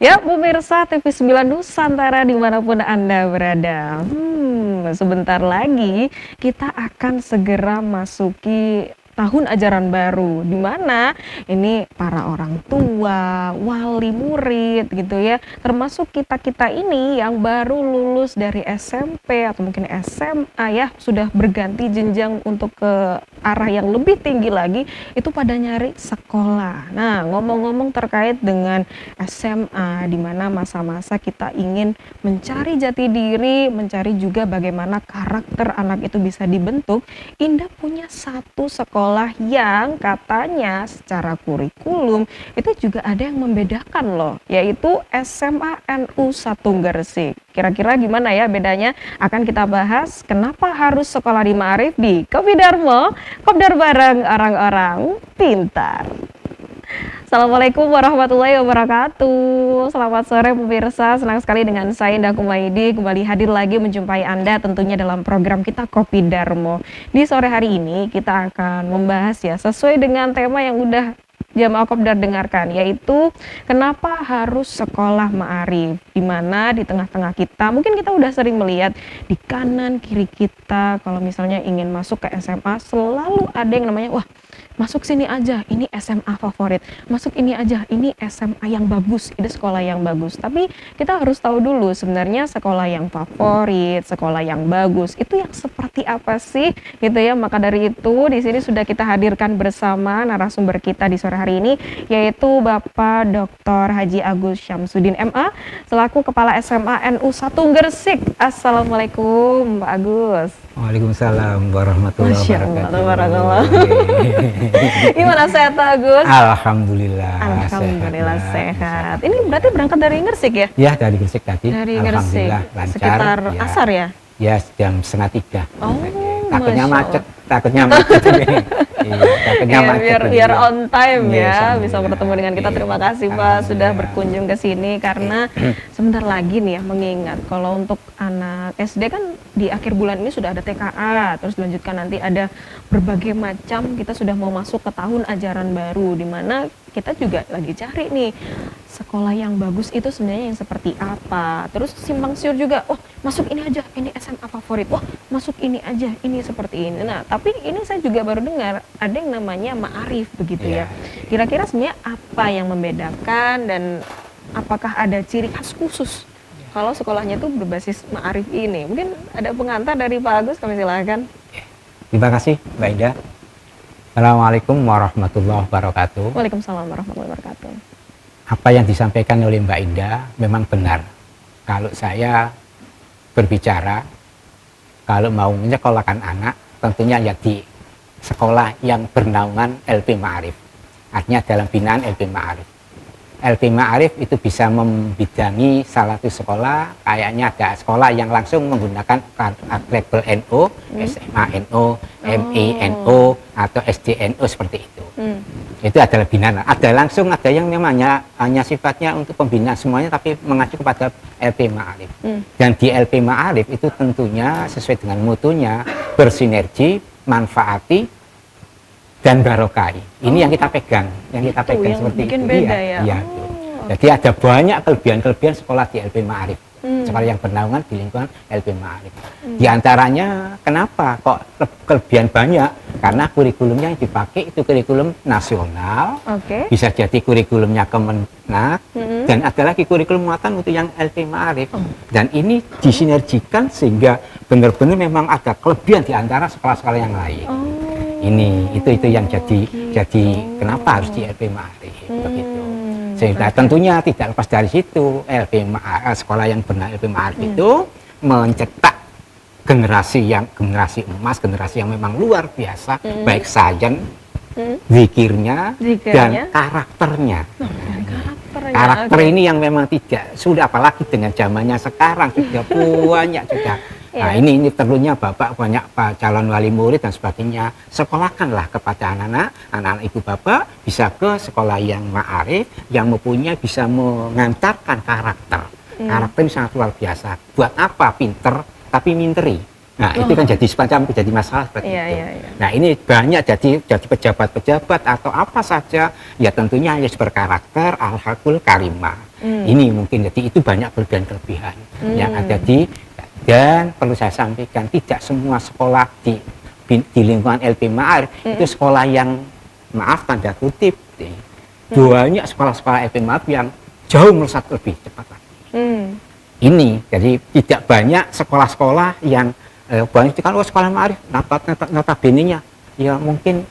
Ya, pemirsa TV9 Nusantara dimanapun Anda berada. Sebentar lagi kita akan segera masuki tahun ajaran baru, di mana ini para orang tua, wali murid gitu ya, termasuk kita-kita ini yang baru lulus dari SMP atau mungkin SMA ya, sudah berganti jenjang untuk ke arah yang lebih tinggi lagi, itu pada nyari sekolah. Nah, ngomong-ngomong terkait dengan SMA, di mana masa-masa kita ingin mencari jati diri, mencari juga bagaimana karakter anak itu bisa dibentuk. Indah punya satu sekolah yang katanya secara kurikulum itu juga ada yang membedakan loh, yaitu SMA NU 1 Gresik. Kira-kira gimana ya bedanya? Akan kita bahas kenapa harus sekolah di Ma'arif di Kopidarmo, Kopdar bareng orang-orang pintar. Assalamualaikum warahmatullahi wabarakatuh. Selamat sore pemirsa, senang sekali dengan saya Indah Kumaidi kembali hadir lagi menjumpai Anda tentunya dalam program kita Kopi Darmo. Di sore hari ini kita akan membahas ya sesuai dengan tema yang udah Jamaah Kopdar dengarkan, yaitu kenapa harus sekolah Ma'arif, di mana di tengah-tengah kita mungkin kita udah sering melihat di kanan kiri kita kalau misalnya ingin masuk ke SMA selalu ada yang namanya wah masuk sini aja, ini SMA favorit, masuk ini aja, ini SMA yang bagus, ini sekolah yang bagus. Tapi kita harus tahu dulu sebenarnya sekolah yang favorit, sekolah yang bagus itu yang seperti apa sih gitu ya. Maka dari itu di sini sudah kita hadirkan bersama narasumber kita di sore hari ini, yaitu Bapak Dr. Haji Agus Syamsuddin MA selaku Kepala SMA NU 1 Gresik. Assalamualaikum Pak Agus. Waalaikumsalam warahmatullahi wabarakatuh. Gimana sehat Pak Agus? Alhamdulillah. Alhamdulillah sehat. Ini berarti berangkat dari Gresik ya? Ya, dari Gresik tadi. Dari Gresik. Lancar. Sekitar ya. asar ya? Ya, jam 2:30. Oh, takutnya Masya macet, Allah. takutnya macet. Takutnya Ya, macet. biar on time Iya, ya, alhamdulillah. bisa bertemu dengan kita. Terima kasih Pak sudah Alhamdulillah. berkunjung ke sini karena sebentar lagi nih ya mengingat kalau untuk anak SD kan di akhir bulan ini sudah ada TKA, terus dilanjutkan nanti ada berbagai macam, kita sudah mau masuk ke tahun ajaran baru di mana kita juga lagi cari nih sekolah yang bagus itu sebenarnya yang seperti apa. Terus simpang siur juga, oh masuk ini aja, ini SMA favorit, wah masuk ini aja, ini seperti ini. Nah tapi ini saya juga baru dengar ada yang namanya Ma'arif begitu ya. Kira-kira sebenarnya apa yang membedakan dan apakah ada ciri khas khusus kalau sekolahnya itu berbasis Ma'arif ini? Mungkin ada pengantar dari Pak Agus, kami silakan. Terima kasih, Mbak Ida. Assalamualaikum warahmatullahi wabarakatuh. Waalaikumsalam warahmatullahi wabarakatuh. Apa yang disampaikan oleh Mbak Ida memang benar. Kalau saya berbicara, kalau mau menyekolahkan anak, tentunya ya di sekolah yang bernaungan LP Ma'arif. Artinya dalam binaan LP Ma'arif. LP Ma'arif itu bisa membidangi salah satu sekolah, kayaknya ada sekolah yang langsung menggunakan label NO, SMA NO, MI NO, atau SD NO seperti itu. Itu adalah binaan. Ada langsung, ada yang namanya hanya sifatnya untuk pembinaan semuanya, tapi mengacu kepada LP Ma'arif. Dan di LP Ma'arif itu tentunya sesuai dengan mutunya bersinergi, manfaati, dan barokai. Ini yang kita pegang, yang kita pegang yang seperti bikin itu. beda Iya, ya. iya, itu. Jadi ada banyak kelebihan-kelebihan sekolah di LP Ma'arif. Sekolah yang bernaungan di lingkungan LP Ma'arif. Di antaranya kenapa kok kelebihan banyak? Karena kurikulumnya yang dipakai itu kurikulum nasional. Bisa jadi kurikulumnya Kemenak, dan ada lagi kurikulum muatan untuk yang LP Ma'arif. Dan ini disinergikan sehingga benar-benar memang ada kelebihan di antara sekolah-sekolah yang lain. Ini itu yang jadi kenapa harus di LP Ma'arif begitu. Sehingga tentunya tidak lepas dari situ LP Ma'arif, sekolah yang benar LP Ma'arif itu mencetak generasi emas, generasi yang memang luar biasa, baik sajen, zikirnya, dan karakternya. Karakter ini yang memang tidak sudah, apalagi dengan zamannya sekarang sudah banyak sudah. Nah ini perlunya Bapak banyak Pak calon wali murid dan sebagainya, sekolahkanlah kepada anak-anak ibu bapak bisa ke sekolah yang Ma'arif, yang mempunyai bisa mengantarkan karakter. Karakter ini sangat luar biasa. Buat apa pinter tapi minteri? Nah itu kan jadi semacam jadi masalah seperti itu. Nah ini banyak jadi pejabat-pejabat atau apa saja ya tentunya harus berkarakter al-haqul karimah. Ini mungkin jadi itu banyak kelebihan yang ada dan perlu saya sampaikan tidak semua sekolah di lingkungan LP Ma'arif itu sekolah yang maaf tanda kutip banyak sekolah-sekolah LP Ma'arif yang jauh melesat lebih cepat lagi. Ini jadi tidak banyak sekolah-sekolah yang banyak kalau sekolah Ma'arif notabene-nya ya mungkin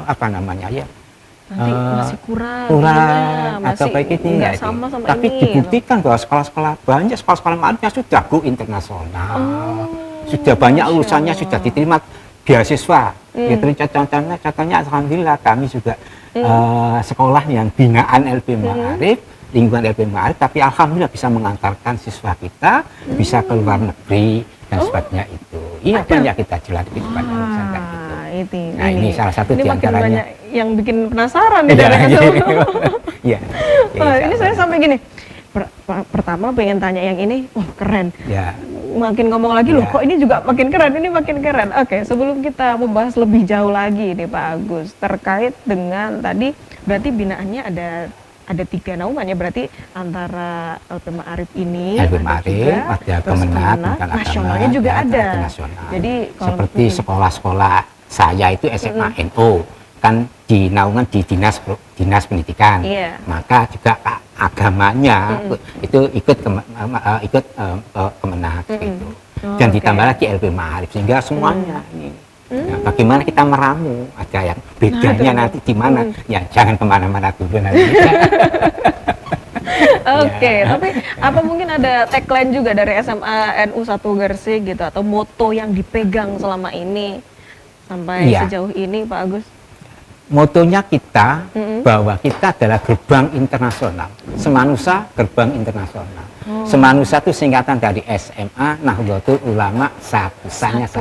apa namanya ya nanti masih kurang atau baik ini ya sama tapi ini, dibuktikan bahwa sekolah-sekolah banyak sekolah-sekolah Ma'arifnya sudah go internasional, sudah banyak lulusannya sudah diterima beasiswa. Gitu contohnya alhamdulillah kami juga sekolah yang binaan LP Ma'arif, lingkungan LP Ma'arif, tapi alhamdulillah bisa mengantarkan siswa kita bisa ke luar negeri dan sebagainya itu. Iya banyak kita jelaskan kepada masyarakat itu. Nah ini salah satu diantaranya yang bikin penasaran nih dari Iya. Ini saya sampai gini. Pertama pengen tanya yang ini, keren. Ya. Makin ngomong lagi loh, kok ini juga makin keren, ini makin keren. Oke, sebelum kita membahas lebih jauh lagi nih Pak Agus terkait dengan tadi berarti binaannya ada 3 naungan ya, berarti antara LP Ma'arif ini LP Ma'arif, ada Kemenak, nasionalnya juga ada. Jadi seperti sekolah-sekolah saya itu SMA NO kan di naungan di dinas pendidikan, maka juga agamanya itu ikut Kemenak gitu. Dan ditambah lagi LP Ma'arif sehingga semuanya ini. Nah, bagaimana kita meramu ada yang bedanya nanti di mana? Ya jangan kemana-mana dulu nanti. Oke, tapi apa mungkin ada tagline juga dari SMA NU 1 Gresik gitu atau moto yang dipegang selama ini sampai sejauh ini Pak Agus? Motonya kita bahwa kita adalah gerbang internasional. Semanusa gerbang internasional. Semanusa itu singkatan dari SMA Nahdlatul Ulama satu. Semanusa.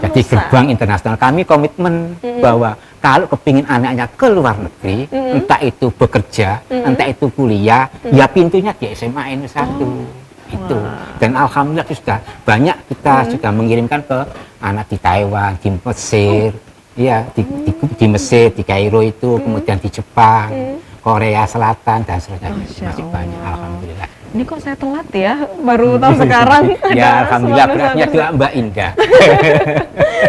Jadi gerbang internasional. Kami komitmen bahwa kalau kepingin anaknya ke luar negeri, entah itu bekerja, entah itu kuliah, ya pintunya di SMA NU 1. Itu. Dan alhamdulillah sudah banyak kita sudah mengirimkan ke anak di Taiwan, di Mesir, di Mesir, di Kairo itu, kemudian di Jepang, Korea Selatan dan seterusnya. Masih banyak alhamdulillah. Ini kok saya telat ya, baru tahu sekarang. Ya alhamdulillah berarti doa Mbak Indah.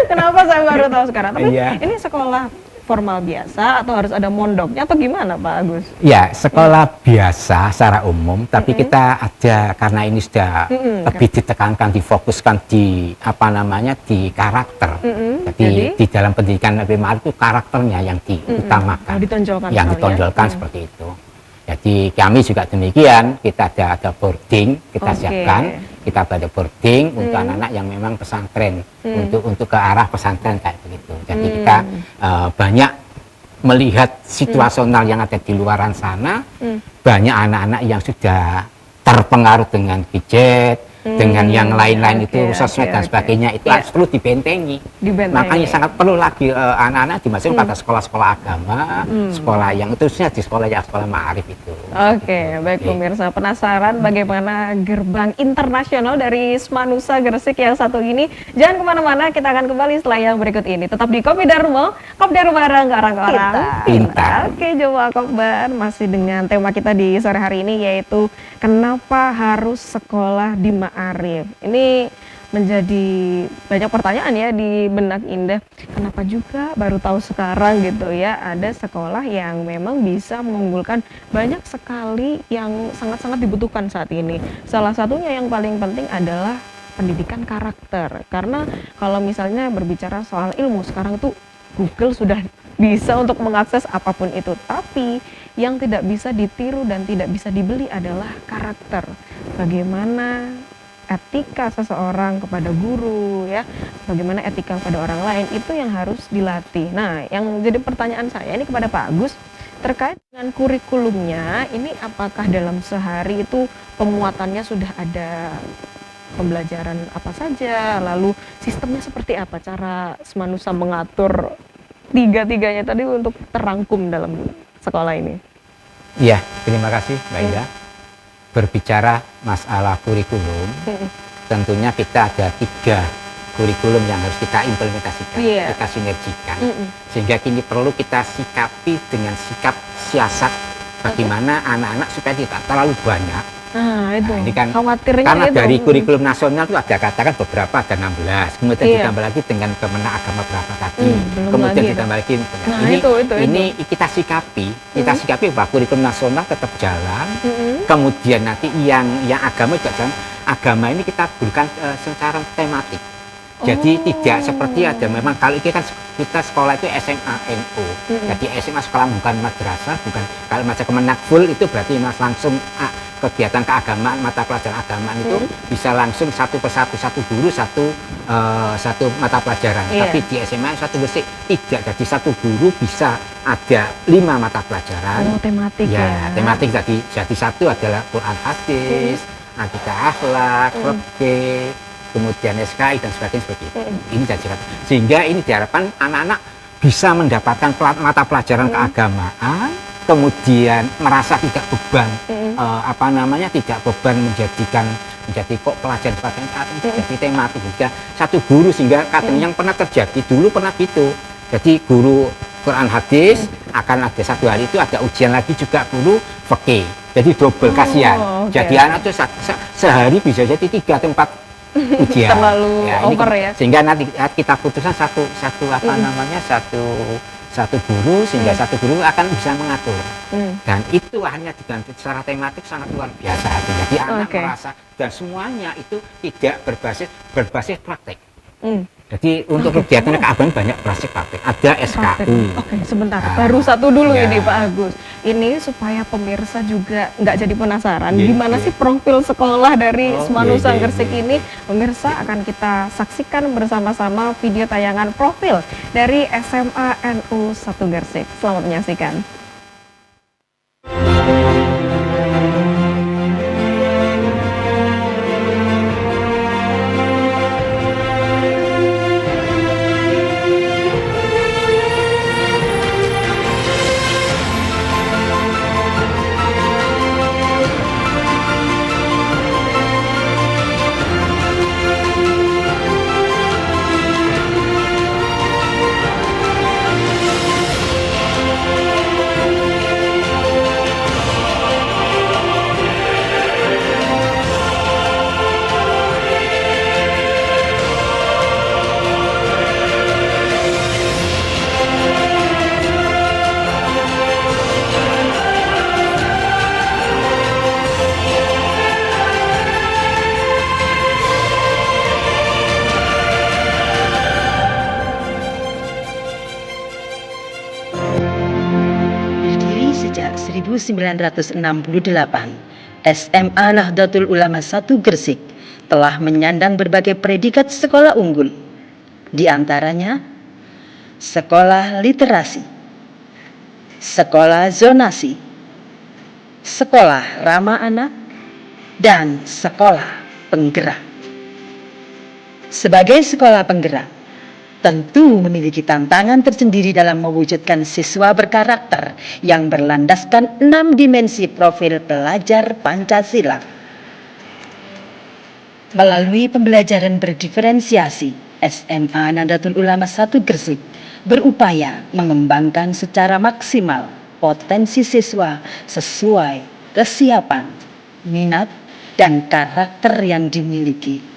Kenapa saya baru tahu sekarang? Tapi ini sekolah formal biasa atau harus ada mondoknya atau gimana Pak Agus? Ya sekolah biasa secara umum, tapi kita ada karena ini sudah lebih ditekankan, difokuskan di apa namanya di karakter. Jadi di dalam pendidikan LP Ma'arif itu karakternya yang diutamakan, yang ditonjolkan seperti itu. Jadi kami juga demikian, kita ada boarding, kita siapkan, kita ada boarding untuk anak-anak yang memang pesantren, untuk ke arah pesantren kayak begitu. Jadi kita banyak melihat situasional yang ada di luaran sana, banyak anak-anak yang sudah terpengaruh dengan gadget, dengan yang lain-lain itu sosmed dan sebagainya itu perlu dibentengi. Makanya sangat perlu lagi anak-anak dimasukkan pada sekolah-sekolah agama, sekolah yang itu di sekolah Ma'arif itu. Oke, baik pemirsa, penasaran bagaimana gerbang internasional dari Semanusa Gresik yang satu ini? Jangan kemana-mana, kita akan kembali setelah yang berikut ini. Tetap di Kopi Darmo, Kopi Darmo bareng orang-orang pintar. Oke, coba Kopbar masih dengan tema kita di sore hari ini yaitu kenapa harus sekolah di Ma'arif. Ini menjadi banyak pertanyaan ya di benak Indah. Kenapa juga baru tahu sekarang gitu ya ada sekolah yang memang bisa mengunggulkan banyak sekali yang sangat-sangat dibutuhkan saat ini. Salah satunya yang paling penting adalah pendidikan karakter. Karena kalau misalnya berbicara soal ilmu sekarang itu Google sudah bisa untuk mengakses apapun itu. Tapi yang tidak bisa ditiru dan tidak bisa dibeli adalah karakter. Bagaimana etika seseorang kepada guru ya, bagaimana etika kepada orang lain itu yang harus dilatih. Nah, yang jadi pertanyaan saya ini kepada Pak Agus terkait dengan kurikulumnya, ini apakah dalam sehari itu pemuatannya sudah ada pembelajaran apa saja, lalu sistemnya seperti apa, cara Semanusa mengatur tiga-tiganya tadi untuk terangkum dalam sekolah ini? Iya, terima kasih Mbak Indah. Berbicara masalah kurikulum, tentunya kita ada 3 kurikulum yang harus kita implementasikan, kita sinergikan, sehingga kini perlu kita sikapi dengan sikap siasat bagaimana anak-anak supaya tidak terlalu banyak. Nah, itu. Nah, ini kan Khawatirnya karena itu. dari kurikulum nasional itu ada katakan beberapa ada 16, kemudian Iya. ditambah lagi dengan Kemenang Agama berapa tadi, Belum kemudian lagi ditambah lagi. Nah, ini itu. ini kita sikapi bahwa kurikulum nasional tetap jalan. Mm-mm. Kemudian nanti yang agama juga jalan. Agama ini kita berikan secara tematik. Jadi tidak seperti ada memang kalau ini kan kita sekolah itu SMA NU. Jadi SMA sekolah bukan madrasah, bukan kalau macam Kemenakful itu berarti mas langsung kegiatan keagamaan, mata pelajaran agama itu bisa langsung satu persatu, satu guru satu mata pelajaran. Iya. Tapi di SMA satu Gresik tidak, jadi satu guru bisa ada 5 mata pelajaran. Tematik ya. Tematik jadi satu adalah Quran hadis, akidah akhlak, fikih, kemudian SKI dan sebagainya seperti itu. Ini jadi sehingga ini diharapkan anak-anak bisa mendapatkan mata pelajaran keagamaan, kemudian merasa tidak beban tidak beban menjadi kok pelajaran sebagainya, jadi tematik juga satu guru sehingga kadang yang pernah terjadi dulu pernah gitu. Jadi guru Quran hadis akan ada satu hari itu ada ujian lagi juga guru fikih. Jadi double kasihan. Okay. Jadi anak itu sehari bisa jadi 3 atau 4 ujian. Terlalu over ya. Sehingga nanti kita putuskan satu guru sehingga satu guru akan bisa mengatur. Dan itu hanya diganti secara tematik sangat luar biasa. Jadi anak merasa dan semuanya itu tidak berbasis praktek. Jadi untuk kegiatan keagamaan banyak berbasis praktek. Ada SKU. Oke, sebentar. Baru satu dulu ini Pak Agus. Ini supaya pemirsa juga nggak jadi penasaran. Gimana sih profil sekolah dari Semanusa Gresik ini? Pemirsa akan kita saksikan bersama-sama video tayangan profil dari SMA NU 1 Gresik. Selamat menyaksikan. Sejak 1968, SMA Nahdlatul Ulama 1 Gresik telah menyandang berbagai predikat sekolah unggul. Di antaranya, sekolah literasi, sekolah zonasi, sekolah ramah anak, dan sekolah penggerak. Sebagai sekolah penggerak, tentu memiliki tantangan tersendiri dalam mewujudkan siswa berkarakter yang berlandaskan 6 dimensi profil pelajar Pancasila. Melalui pembelajaran berdiferensiasi, SMA Nahdlatul Ulama 1 Gresik berupaya mengembangkan secara maksimal potensi siswa sesuai kesiapan, minat, dan karakter yang dimiliki.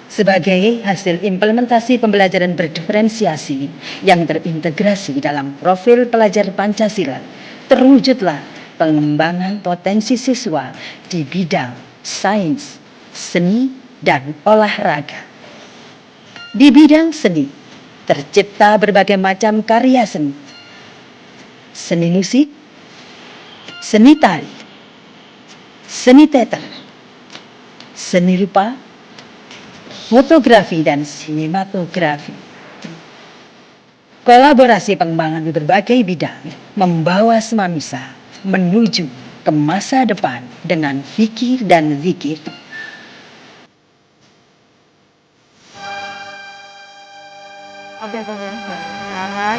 Sebagai hasil implementasi pembelajaran berdiferensiasi yang terintegrasi dalam profil pelajar Pancasila, terwujudlah pengembangan potensi siswa di bidang sains, seni, dan olahraga. Di bidang seni, tercipta berbagai macam karya seni. Seni musik, seni tari, seni teater, seni rupa, fotografi, dan sinematografi. Kolaborasi pengembangan di berbagai bidang membawa Semanusa menuju ke masa depan dengan fikir dan zikir. Oke,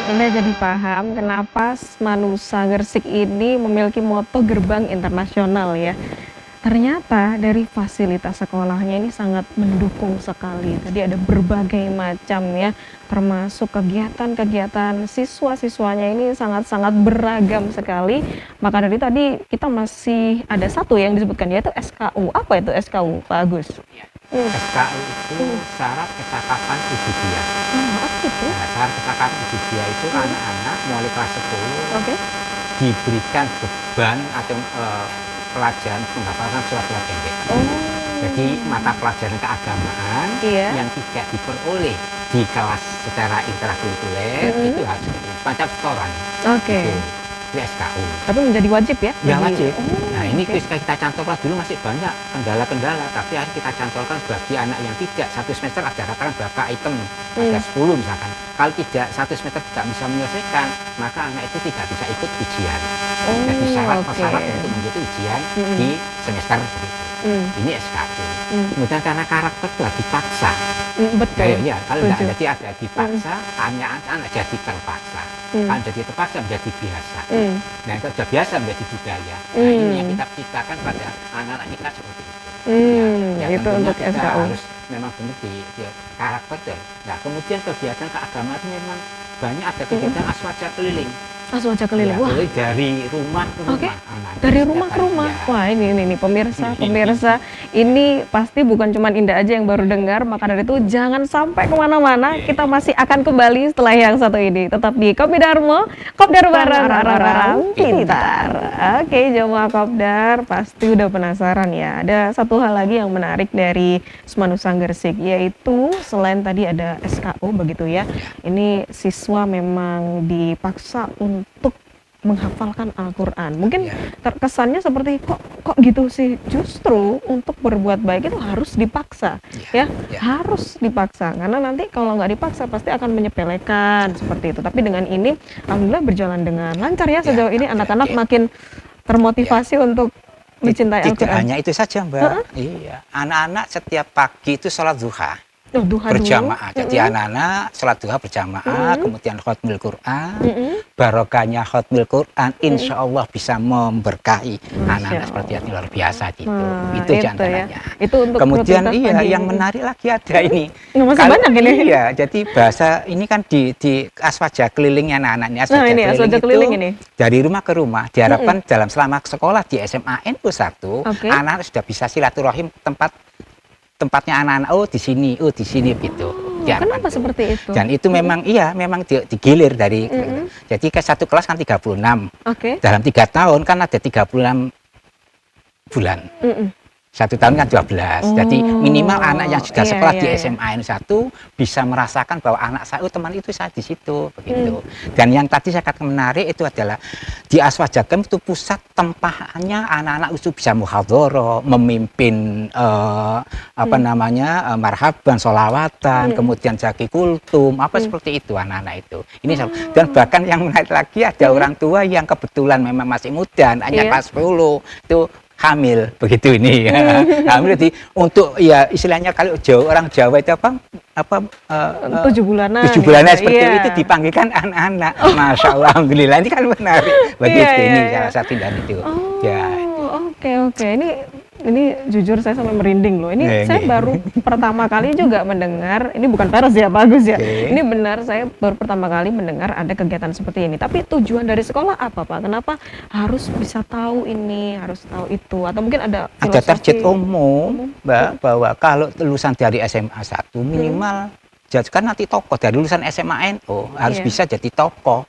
Anda jadi paham kenapa Semanusa Gresik ini memiliki moto gerbang internasional ya. ternyata dari fasilitas sekolahnya ini sangat mendukung sekali. Tadi ada berbagai macam ya, termasuk kegiatan-kegiatan siswa-siswanya ini sangat-sangat beragam sekali. Maka dari tadi kita masih ada satu yang disebutkan, yaitu SKU. Apa itu SKU, Pak Agus? SKU itu syarat kecakapan uji dia. Apa itu? Nah, syarat kecakapan uji dia itu anak-anak mulai kelas 10 Oke. diberikan beban atau pelajaran menghafalkan surat-surat pendek. Oh. Jadi mata pelajaran keagamaan Iya. yang tidak diperoleh di kelas secara intrakurikuler itu harus semacam setoran. Oke. Itu SKU. Tapi menjadi wajib ya? Ya Bagi- wajib. Oh, Nah ini oke. kita cantumkan dulu masih banyak kendala-kendala, tapi harus kita cantumkan bagi anak yang tidak satu semester ada katakan berapa item, ada 10 misalkan. Kalau tidak satu semester tidak bisa menyelesaikan, maka anak itu tidak bisa ikut ujian. Oh, Jadi syarat oke. untuk mengikuti ujian di semester begitu. Ini SKU. Kemudian karena karakter itu dipaksa. Betul. Ya, kalau tidak Setuju. jadi ada dipaksa, anak jadi terpaksa. Kalau jadi terpaksa menjadi biasa. Nah, kalau sudah biasa menjadi budaya. Nah, ini yang kita ciptakan pada anak-anak kita seperti itu. Itu tentunya untuk kita SKU. harus memang benar di karakter. Nah, kemudian kegiatan keagamaan itu memang banyak ada kegiatan aswaja keliling. Aswaja keliling. Ya, Wah, mulai dari rumah ke rumah. Oke. Anak dari setiap rumah ke hari, rumah. ya. Wah, ini pemirsa, ini pasti bukan cuma Indah aja yang baru dengar. Maka dari itu jangan sampai kemana-mana. Kita masih akan kembali setelah yang satu ini. Tetap di Kopi Darmo, Kopdar bareng orang-orang pintar. Oke, jemaah Kopdar pasti udah penasaran ya. Ada satu hal lagi yang menarik dari Semanusang Gresik, yaitu selain tadi ada SKU begitu ya. Ini siswa memang dipaksa untuk menghafalkan Al-Quran. Mungkin Ya. terkesannya seperti kok gitu sih. Justru untuk berbuat baik itu harus dipaksa, ya, Ya. harus dipaksa. Karena nanti kalau nggak dipaksa pasti akan menyepelekan seperti itu. Tapi dengan ini, alhamdulillah berjalan dengan lancar ya sejauh ini. Anak-anak makin termotivasi untuk mencintai Tidak Al-Quran. hanya itu saja, Mbak. Iya, anak-anak setiap pagi itu sholat duha Oh, duha dulu. berjamaah. Jadi anak-anak sholat duha berjamaah, kemudian khotmil Quran, barokahnya khotmil Quran, insya Allah bisa memberkahi anak-anak seperti itu, luar biasa gitu. Nah, itu itu diantaranya. ya. Itu untuk Kemudian rutinitas iya, pagi yang ini. menarik lagi ada ini. Masih Kalau- banyak ini. Iya, jadi bahasa ini kan di aswaja kelilingnya anak-anak ini. Nah, ini aswaja keliling ini. Dari rumah ke rumah diharapkan dalam selama sekolah di SMA NU 1 Oke. anak sudah bisa silaturahim tempatnya anak-anak, oh di sini gitu. Diharapkan Kenapa itu. seperti itu? Dan itu memang iya, memang digilir dari jadi ke satu kelas kan 36. Oke. Dalam 3 tahun kan ada 36 bulan. Satu tahun kan 12. Jadi minimal anak yang sudah Iya, sekolah iya, di iya. SMA N 1 bisa merasakan bahwa anak saya, oh teman itu saya di situ begitu. Dan yang tadi saya katakan menarik itu adalah di Aswajakem itu pusat tempatnya anak-anak itu bisa muhadharah, memimpin marhaban, sholawatan, kemudian jagi kultum, apa seperti itu anak-anak itu. Ini dan bahkan yang menarik lagi ada orang tua yang kebetulan memang masih muda, hanya Iya. kelas 10 itu hamil begitu ini ya. Hamil jadi untuk ya istilahnya kalau orang Jawa itu apa 7 bulanan. 7 bulanan gitu. seperti Iya. itu dipanggilkan anak-anak. Masya Allah, alhamdulillah ini kan menarik begitu Iya, ini iya. salah satu dan itu. Ya. Oke. Ini jujur saya sampai merinding loh. Ini Iya, saya iya. baru pertama kali juga mendengar. Ini bukan peres ya, bagus ya. Oke. Ini benar saya baru pertama kali mendengar ada kegiatan seperti ini. Tapi tujuan dari sekolah apa, Pak? Kenapa harus bisa tahu ini, harus tahu itu? Atau mungkin ada Ada target filosofi? umum, Mbak, bahwa kalau lulusan dari SMA 1 minimal kan nanti tokoh dari lulusan SMA NU harus Iya. bisa jadi tokoh.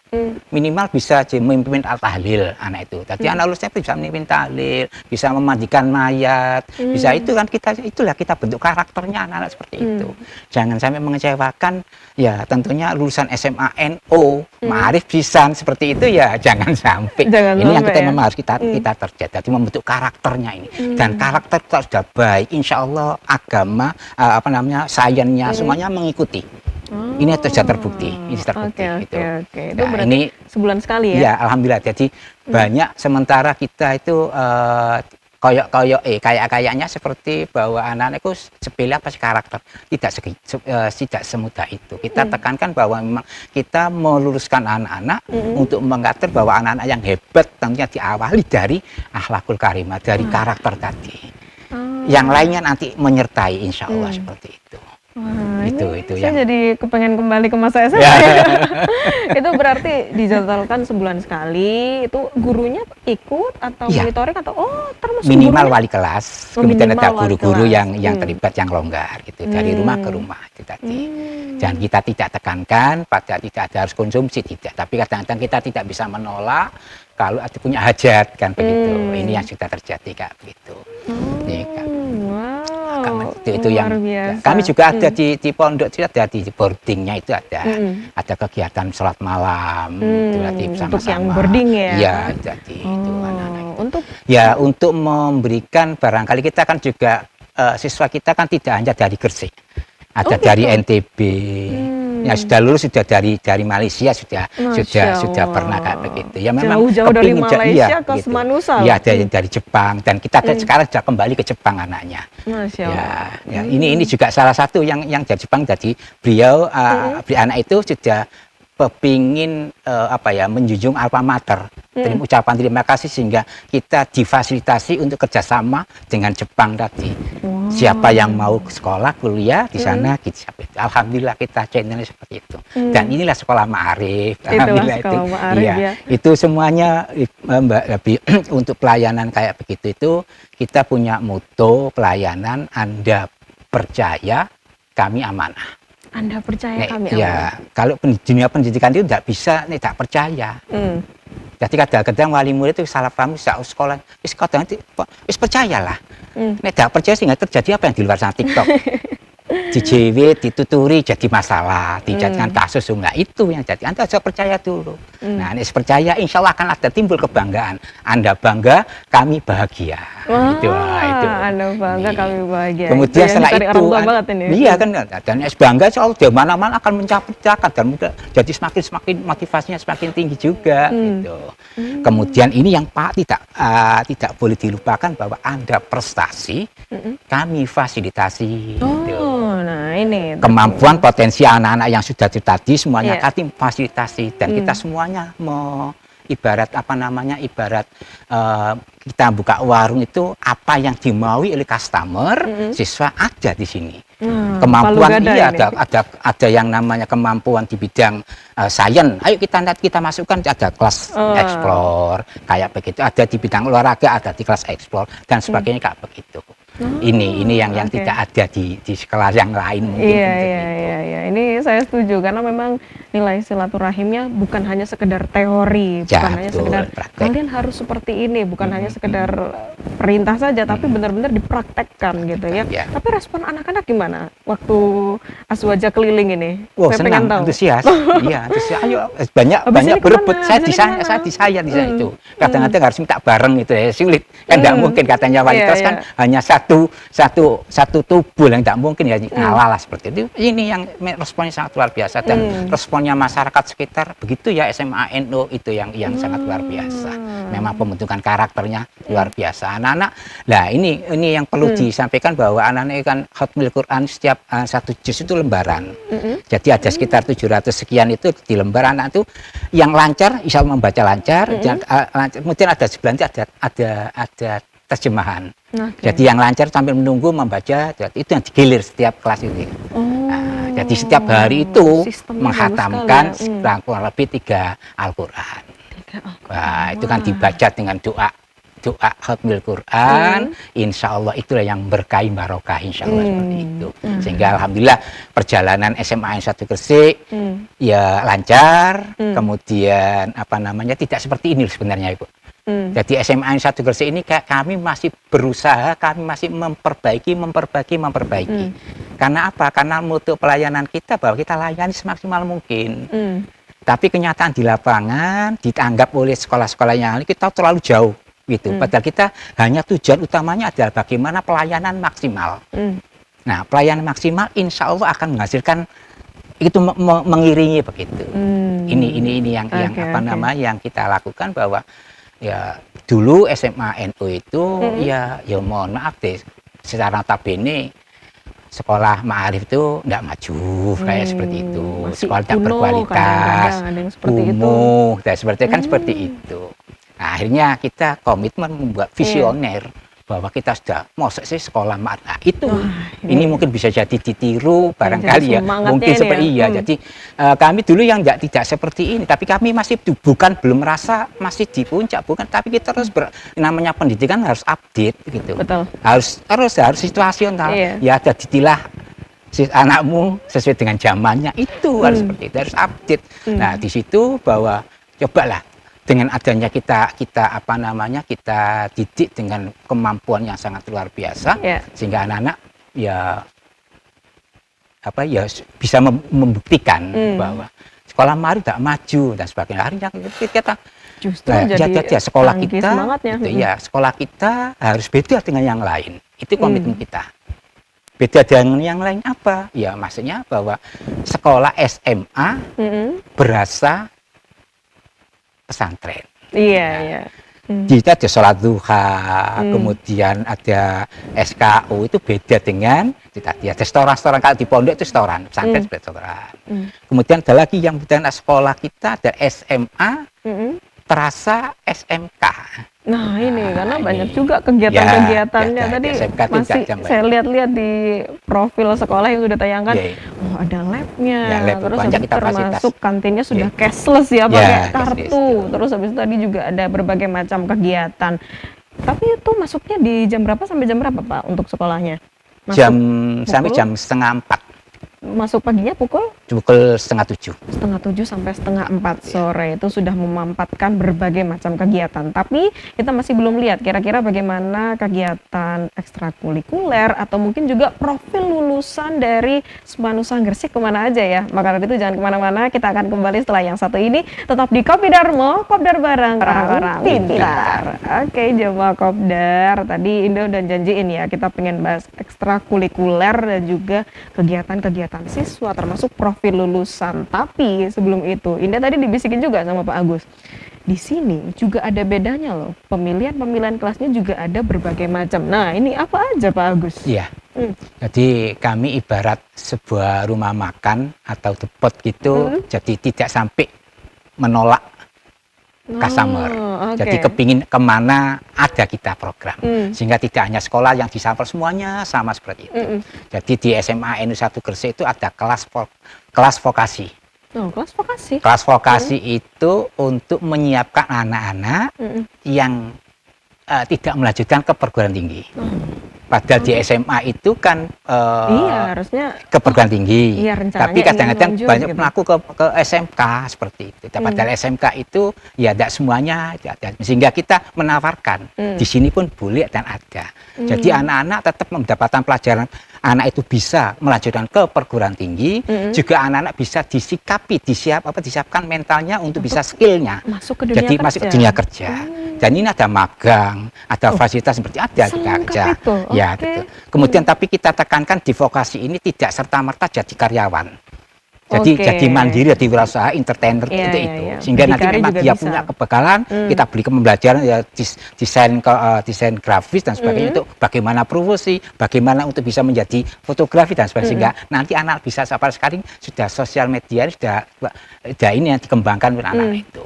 Minimal bisa memimpin tahlil anak itu. Jadi anak lulusnya bisa memimpin tahlil, bisa memandikan mayat, bisa itu kan itulah kita bentuk karakternya anak-anak seperti itu. Jangan sampai mengecewakan ya tentunya lulusan SMA NU, Ma'arif Bisan seperti itu ya jangan sampai. Jangan Ini yang sampai kita ya. memang harus kita terjadi. Jadi membentuk karakternya ini. Dan karakter kita sudah baik, insya Allah agama sainsnya semuanya mengikuti. Ini sudah terbukti, ini terbukti. Oke. gitu. Itu Nah, berarti ini sebulan sekali ya? ya alhamdulillah. Jadi banyak sementara kita itu kayaknya seperti bahwa anak-anak itu sepele apa sih karakter, tidak semudah itu. Kita tekankan bahwa memang kita meluruskan anak-anak untuk mengatur bahwa anak-anak yang hebat tentunya diawali dari akhlakul karimah, dari karakter tadi. Yang lainnya nanti menyertai insya Allah seperti itu. Wah, itu saya yang jadi kepengen kembali ke masa SMA Ya. ya. Itu berarti dijadwalkan sebulan sekali, itu gurunya ikut atau Iya. monitoring atau termasuk minimal gurunya? wali kelas, Oh, kemudian minimal ada wali guru-guru kelas. yang terlibat yang longgar gitu, dari rumah ke rumah itu tadi. Dan kita tidak tekankan pada tidak ada harus konsumsi, tidak, tapi kadang-kadang kita tidak bisa menolak kalau ada punya hajat kan begitu. Ini yang sudah terjadi Kak begitu. Nih, Kak. Wow, Itu yang luar biasa. kami juga ada di pondok itu ada di boardingnya itu ada kegiatan sholat malam itu tadi untuk bersama-sama. yang boarding ya? Iya jadi itu anak-anak itu. Untuk Ya untuk memberikan barangkali kita kan juga siswa kita kan tidak hanya dari Gresik, ada dari gitu? NTB, ya sudah lulus sudah dari Malaysia sudah Masya pernah kayak Allah. begitu. Ya memang Jauh-jauh dari kepingin Malaysia ke Semanusa. Iya dari Jepang dan kita sekarang sudah kembali ke Jepang anaknya. Masya Ya, Allah. ya ini juga salah satu yang dari Jepang. Jadi beliau anak itu sudah pepingin menjunjung alma mater, ucapan terima kasih sehingga kita difasilitasi untuk kerjasama dengan Jepang tadi. Siapa yang mau ke sekolah kuliah di sana gitu. Alhamdulillah kita channelnya seperti itu. Dan inilah sekolah Ma'arif. Itulah sekolah Ma'arif ya. Itu semuanya Mbak Gabi untuk pelayanan kayak begitu itu kita punya moto pelayanan Anda percaya kami amanah. Anda percaya kami Ya, kalau dunia pendidikan itu tidak bisa, tidak percaya. Jadi kadang-kadang wali murid itu salah paham saat sekolah, percayalah. Nek tidak percaya sehingga terjadi apa yang di luar sana TikTok. Dijewit, dituturi jadi masalah, dijadikan kasus enggak itu yang jadi. Anda harus percaya dulu. Nah, ini percaya insya Allah akan ada timbul kebanggaan. Anda bangga, kami bahagia. Itu. Anda bangga, kami bahagia. Kemudian yang setelah dicari itu, orang tua banget ini. iya kan, dan bangga soal di mana-mana akan mencapai zakat dan jadi semakin motivasinya semakin tinggi juga. Gitu. Kemudian ini yang Pak tidak boleh dilupakan bahwa Anda prestasi, kami fasilitasi. Gitu. Nah ini Kemampuan potensi anak-anak yang sudah tadi semuanya kami fasilitasi dan kita semuanya ibarat kita buka warung itu apa yang dimaui oleh customer siswa ada di sini. Kemampuan ada yang namanya kemampuan di bidang sains. Ayo kita masukkan ada kelas explore kayak begitu. Ada di bidang olahraga ada di kelas explore dan sebagainya kayak begitu. Ini yang tidak ada di sekolah yang lain mungkin. Iya. Ini saya setuju karena memang nilai silaturahimnya bukan hanya sekedar teori, bukan hanya sekedar praktek. kalian harus seperti ini, bukan hanya sekedar perintah saja, tapi benar-benar dipraktekkan gitu ya. Tapi respon anak-anak gimana waktu Aswaja keliling ini? Wow, Saya pengen senang, tahu. antusias. Iya, antusias. Ayo banyak ini berebut. kemana? Saya Habis ini di saya itu. Kadang-kadang harus minta bareng gitu ya. Sulit. Kan enggak mungkin katanya wali kelas kan hanya satu tubuh yang tidak mungkin ya ngalah lah seperti itu. Ini yang responnya sangat luar biasa dan responnya masyarakat sekitar begitu ya SMA NU itu yang sangat luar biasa. Memang pembentukan karakternya luar biasa. Anak-anak, nah ini yang perlu disampaikan bahwa anak-anak kan khatmil Quran setiap satu juz itu lembaran. Jadi ada sekitar 700 sekian itu di lembar anak itu yang lancar, insya Allah membaca lancar. Kemudian ada sebelah ada terjemahan. Jadi yang lancar sambil menunggu membaca itu yang digilir setiap kelas itu. Jadi setiap hari itu menghatamkan kurang lebih 3 Al-Quran. Wah, itu kan dibaca dengan doa khatmil Quran, insya Allah itulah yang berkahi barokah insya Allah seperti itu. Sehingga alhamdulillah perjalanan SMA 1 Gresik ya lancar, kemudian tidak seperti ini sebenarnya Ibu. Jadi SMA 1 Gresik ini kami masih berusaha, kami masih memperbaiki. Karena apa? Karena mutu pelayanan kita bahwa kita layani semaksimal mungkin. Tapi kenyataan di lapangan dianggap oleh sekolah-sekolah yang lain kita terlalu jauh gitu. Padahal kita hanya tujuan utamanya adalah bagaimana pelayanan maksimal. Nah, pelayanan maksimal insya Allah akan menghasilkan itu mengiringi begitu. Ini yang yang kita lakukan bahwa ya dulu SMA NU itu ya mohon maaf deh, secara notabene sekolah ma'arif itu enggak maju kayak seperti itu. Masih Sekolah tidak kuno, berkualitas, kadang-kadang ada yang seperti itu. kumuh, dan seperti kan seperti itu. Nah, akhirnya kita komitmen membuat visioner bahwa kita sudah mosok sih sekolah ma'arif. Nah, itu ini mungkin bisa jadi ditiru barangkali jadi ya. semangatnya Mungkin ini seperti ya. iya. Jadi kami dulu yang tidak seperti ini, tapi kami masih belum merasa masih di puncak, bukan, tapi kita terus namanya pendidikan harus update gitu. Betul. Harus situasional. Iya. Ya ada ditilah anakmu sesuai dengan zamannya, itu harus seperti itu, harus update. Nah, di situ bahwa cobalah dengan adanya kita apa namanya, kita didik dengan kemampuan yang sangat luar biasa, Iya. sehingga anak-anak ya apa ya bisa membuktikan bahwa sekolah mari tidak maju dan sebagainya. Akhirnya kita Justru jadi sekolah canggih kita semangatnya. gitu, ya sekolah kita harus beda dengan yang lain. Itu komitmen kita. Beda dengan yang lain apa? Ya maksudnya bahwa sekolah SMA berasa pesantren. Iya, iya. Kita ada sholat duha, kemudian ada SKU, itu beda dengan tadi ada setoran-setoran. Kalau di pondok itu setoran, pesantren seperti setoran. Kemudian ada lagi yang bukan sekolah kita, ada SMA, terasa SMK. Nah ini karena ini. banyak juga kegiatan-kegiatannya. Ya, Tadi SMK itu masih jam saya lihat-lihat di profil sekolah yang sudah tayangkan, Iya. oh ada labnya, Ya, lab terus banyak habis kita termasuk kantinnya sudah Iya. cashless ya, Ya, pakai cashless, kartu. ya. Terus habis itu tadi juga ada berbagai macam kegiatan. Tapi itu masuknya di jam berapa sampai jam berapa Pak untuk sekolahnya? Jam pukul? sampai jam setengah 4, Masuk paginya pukul pukul setengah 7. setengah 7 sampai setengah 4 sore. Itu sudah memampatkan berbagai macam kegiatan. Tapi kita masih belum lihat kira-kira bagaimana kegiatan ekstrakurikuler atau mungkin juga profil lulusan dari Semanusang Gresik kemana aja ya. Maka dari itu jangan kemana-mana, kita akan kembali setelah yang satu ini. Tetap di Kopi Darmo, Kopdar bareng orang-orang pintar. Oke, jemaah Kopdar. Tadi Indo dan janjiin ya, kita pengen bahas ekstrakurikuler dan juga kegiatan-kegiatan siswa termasuk profil lulusan. Tapi sebelum itu, Indah tadi dibisikin juga sama Pak Agus. Di sini juga ada bedanya loh. Pemilihan kelasnya juga ada berbagai macam. Nah, ini apa aja Pak Agus? Iya. Jadi kami ibarat sebuah rumah makan atau depot gitu. Jadi tidak sampai menolak customer. oke. Jadi kepingin kemana ada kita program. Sehingga tidak hanya sekolah yang disampel semuanya sama seperti itu. Jadi di SMA NU 1 Gresik itu ada kelas vokasi. Oh, kelas vokasi. Kelas vokasi itu untuk menyiapkan anak-anak yang tidak melanjutkan ke perguruan tinggi. Padahal di SMA itu kan Iya, harusnya ke perguruan tinggi. Iya, rencananya Tapi kadang-kadang ingin banyak lanjut, gitu. pelaku ke SMK seperti itu. Padahal SMK itu ya tidak semuanya, sehingga kita menawarkan di sini pun boleh dan ada. Jadi anak-anak tetap mendapatkan pelajaran, anak itu bisa melanjutkan ke perguruan tinggi, juga anak-anak bisa disiapkan mentalnya untuk bisa skillnya. masuk ke dunia Jadi kerja. masuk ke dunia kerja. Dan ini ada magang, ada fasilitas seperti ada kita selengkap kerja. itu, Ya, oke. gitu. Kemudian tapi kita tekankan di vokasi ini tidak serta-merta jadi karyawan. Jadi Oke. jadi mandiri, jadi wirausaha, entertainer Iya, itu. iya, iya. Sehingga nanti Berdikari memang juga dia bisa. punya kebekalan, kita beli pembelajaran ya desain grafis dan sebagainya, untuk bagaimana promosi, bagaimana untuk bisa menjadi fotografi dan sebagainya. Sehingga nanti anak bisa sekarang sudah sosial media sudah ini yang dikembangkan oleh anak itu.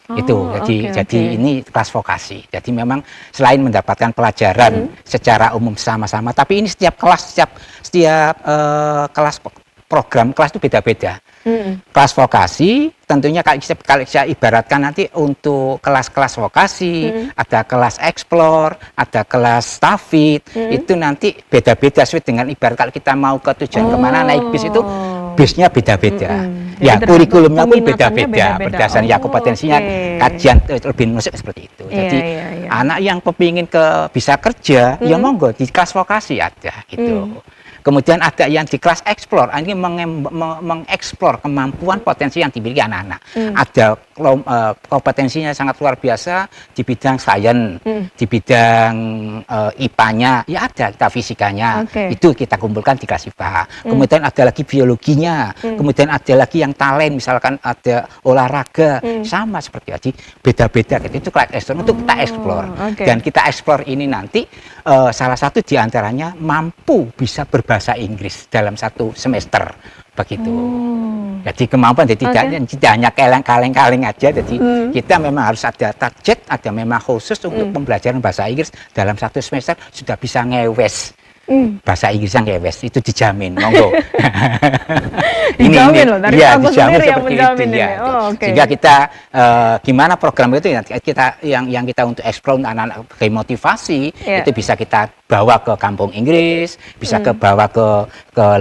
Itu jadi ini kelas vokasi. Jadi memang selain mendapatkan pelajaran secara umum sama-sama, tapi ini setiap kelas program kelas itu beda-beda. Kelas vokasi tentunya kalau saya ibaratkan nanti untuk kelas-kelas vokasi, ada kelas explore, ada kelas stafid, itu nanti beda-beda sesuai dengan ibarat kalau kita mau ke tujuan kemana naik bis itu bisnya beda-beda. Ya, Jadi kurikulumnya pun peminatannya beda-beda berdasarkan ya kompetensinya, oke. kajian lebih musik seperti itu. Iya, Jadi iya, iya. anak yang kepingin bisa kerja, ya monggo di kelas vokasi ada gitu. Kemudian ada yang di kelas explore, ini mengeksplor kemampuan potensi yang dimiliki anak-anak. Ada kompetensinya sangat luar biasa di bidang sains, di bidang IPA-nya, ya ada kita fisikanya, itu kita kumpulkan di kelas IPA. Kemudian ada lagi biologinya, kemudian ada lagi yang talent, misalkan ada olahraga, sama seperti tadi, beda-beda gitu. Itu kelas explore untuk kita explore. Dan kita explore ini nanti salah satu diantaranya mampu bisa berbahasa Inggris dalam satu semester begitu. Jadi kemampuan jadi tidak hanya kaleng-kaleng aja. Jadi kita memang harus ada target, ada memang khusus untuk pembelajaran bahasa Inggris dalam satu semester sudah bisa ngewes. Bahasa Inggrisnya ngewes itu dijamin, monggo. Dijamin loh, dari ya, Agus dijamin sendiri yang seperti menjamin itu, ini. ya. Sehingga Sehingga kita gimana program itu kita yang kita untuk explore anak-anak sebagai motivasi itu bisa kita bawa ke kampung Inggris, bisa bawa ke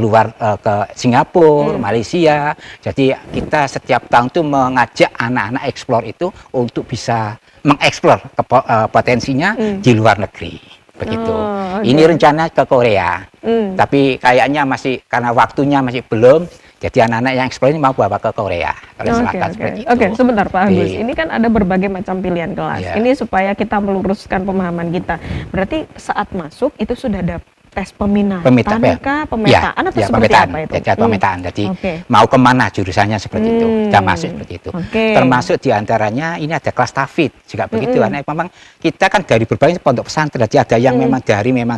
luar ke Singapura, Malaysia. Jadi kita setiap tahun tuh mengajak anak-anak explore itu untuk bisa mengeksplor potensinya di luar negeri. Begitu. Ini rencana ke Korea, tapi kayaknya masih karena waktunya masih belum. Jadi anak-anak yang eksplor ini mau bawa ke Korea, Korea Selatan seperti itu. Oke, sebentar Pak Agus. Ini kan ada berbagai macam pilihan kelas. Ini supaya kita meluruskan pemahaman kita. Berarti saat masuk itu sudah ada tes peminatan kah, pemetaan atau seperti apa itu? Pemetaan. Jadi mau kemana jurusannya seperti itu, kita masuk seperti itu. Termasuk diantaranya ini ada kelas tafid juga begitu. Karena memang kita kan dari berbagai pondok pesantren. Jadi ada yang memang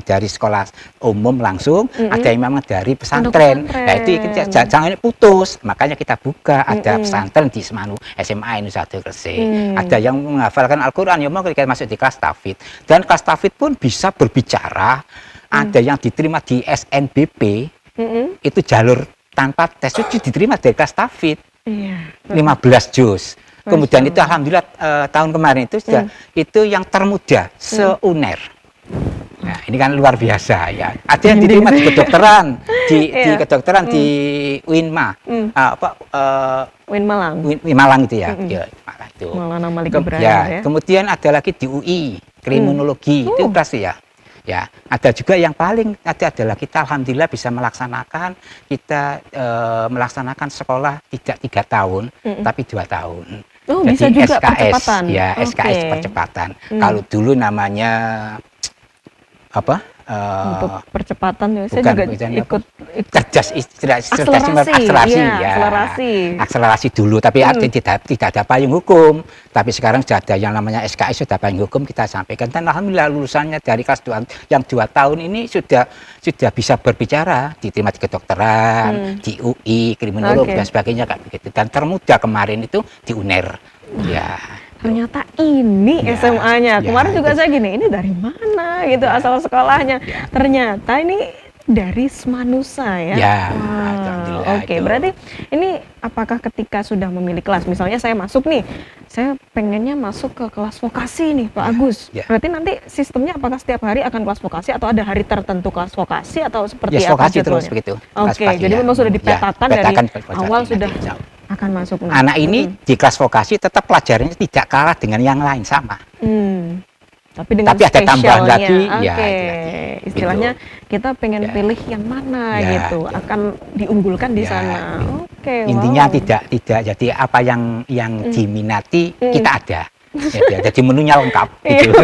dari sekolah umum langsung, ada yang memang dari pesantren. Nah itu jangan putus. Makanya kita buka ada pesantren di Semanu SMA Nusa Gresik. Ada yang menghafalkan Al-Quran, ya mau kita masuk di kelas tafid. Dan kelas tafid pun bisa berbicara. Ada yang diterima di SNBP, itu jalur tanpa tes itu diterima dari kelas tafid, 15 juz. Kemudian itu alhamdulillah tahun kemarin itu itu yang termuda se-UNER. Nah, ini kan luar biasa ya. Ada yang diterima di kedokteran, di kedokteran di UINMA, Win Malang. Win Malang itu ya. Malang itu. Maulana Malik Ibrahim ya. Kemudian ada lagi di UI, kriminologi itu kelas ya. Ya, ada juga yang paling adalah kita alhamdulillah bisa melaksanakan melaksanakan sekolah tidak 3 tahun tapi 2 tahun. Jadi bisa juga SKS, percepatan. SKS percepatan. Kalau dulu namanya apa? Untuk percepatan saya bukan, juga ikut akselerasi dulu, tapi tidak ada payung hukum. Tapi sekarang sudah ada yang namanya SKS, sudah payung hukum kita sampaikan. Dan alhamdulillah lulusannya dari kelas 2 yang 2 tahun ini sudah bisa berbicara, diterima di kedokteran, di UI, kriminologi dan sebagainya kayak begitu. Dan termuda kemarin itu di UNER. Ya. Ternyata ini SMA-nya. Kemarin juga saya gini, ini dari mana gitu asal sekolahnya. Ternyata ini dari Semanusa ya. Oke, berarti ini apakah ketika sudah memilih kelas, misalnya saya masuk nih, saya pengennya masuk ke kelas vokasi nih Pak Agus. Berarti nanti sistemnya apakah setiap hari akan kelas vokasi atau ada hari tertentu kelas vokasi atau seperti apa? Vokasi terus begitu. Oke, jadi memang sudah dipetakan dari awal sudah akan masuk. Anak ini di kelas vokasi tetap pelajarannya tidak kalah dengan yang lain sama. Tapi ada tambahan lagi, istilahnya kita pengen pilih yang mana gitu, akan diunggulkan di sana. Intinya tidak jadi apa yang diminati kita ada. Jadi menunya lengkap. Gitu.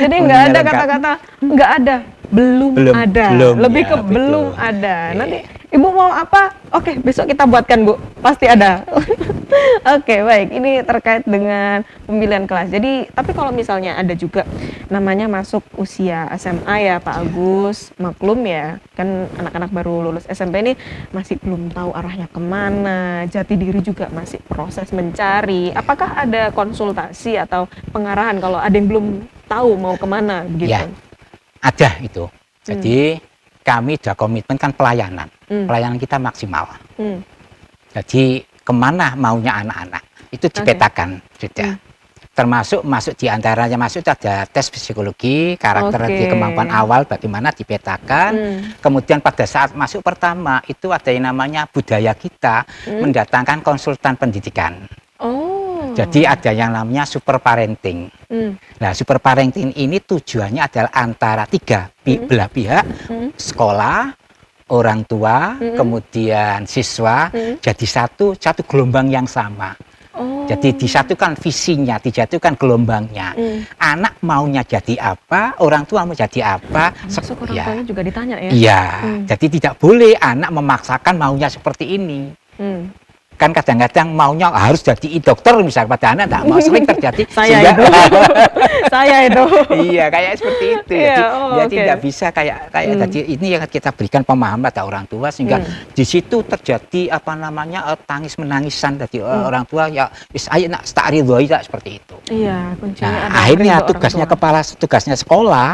Jadi nggak ada kata-kata nggak ada, belum ada, lebih ke belum ada. Nanti Ibu mau apa? Oke, besok kita buatkan Bu, pasti ada. Oke, baik. Ini terkait dengan pemilihan kelas. Jadi, tapi kalau misalnya ada juga namanya masuk usia SMA ya Pak Agus, maklum ya, kan anak-anak baru lulus SMP ini masih belum tahu arahnya kemana, jati diri juga masih proses mencari. Apakah ada konsultasi atau pengarahan kalau ada yang belum tahu mau kemana begitu? Ya, ada itu. Jadi kami sudah komitmen kan pelayanan. Pelayanan kita maksimal. Jadi kemana maunya anak-anak itu dipetakan sudah. Termasuk masuk diantaranya ada tes psikologi, karakter di kemampuan awal bagaimana dipetakan. Kemudian pada saat masuk pertama itu ada yang namanya budaya kita mendatangkan konsultan pendidikan. Jadi ada yang namanya super parenting. Nah, super parenting ini tujuannya adalah antara tiga belah pihak, sekolah, orang tua, kemudian siswa, jadi satu gelombang yang sama. Jadi disatukan visinya, dijatuhkan gelombangnya. Anak maunya jadi apa, orang tua mau jadi apa. Masuk orang Ya. tuanya juga ditanya ya? Iya, jadi tidak boleh anak memaksakan maunya seperti ini. Kan kadang-kadang maunya harus jadi dokter misalnya, pada anak tidak mau, sering terjadi. Saya sehingga- itu. Saya itu. Iya, kayak seperti itu. Iya, Jadi oke. tidak bisa kayak tadi ini yang kita berikan pemahaman pada orang tua sehingga di situ terjadi apa namanya tangis menangisan dari orang tua ya ayo nak tak ridhoi tak seperti itu. Iya, kuncinya Nah, ada akhirnya ridho orang tugasnya tua. tugasnya sekolah